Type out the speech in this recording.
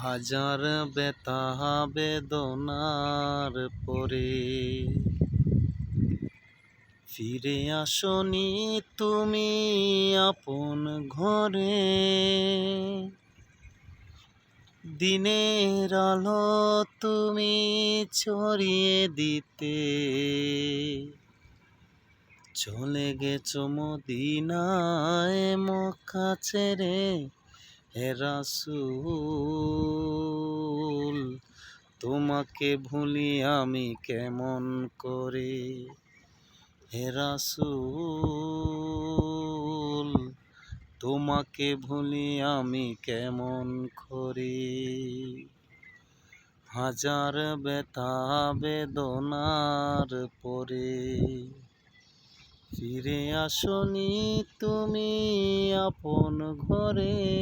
হাজার ব্যথা বেদনার পরে ফিরে আসনি তুমি আপন ঘরে। দিনের আলো তুমি ছড়িয়ে দিতে চলে গেছো মদিনায় মক্কা ছেড়ে। হে রাসূল তোমাকে ভুলি আমি কেমন করে। হে রাসূল তোমাকে ভুলি আমি কেমন করে। হাজার ব্যথা বেদনার পরে ফিরে আসনি তুমি আপন ঘরে।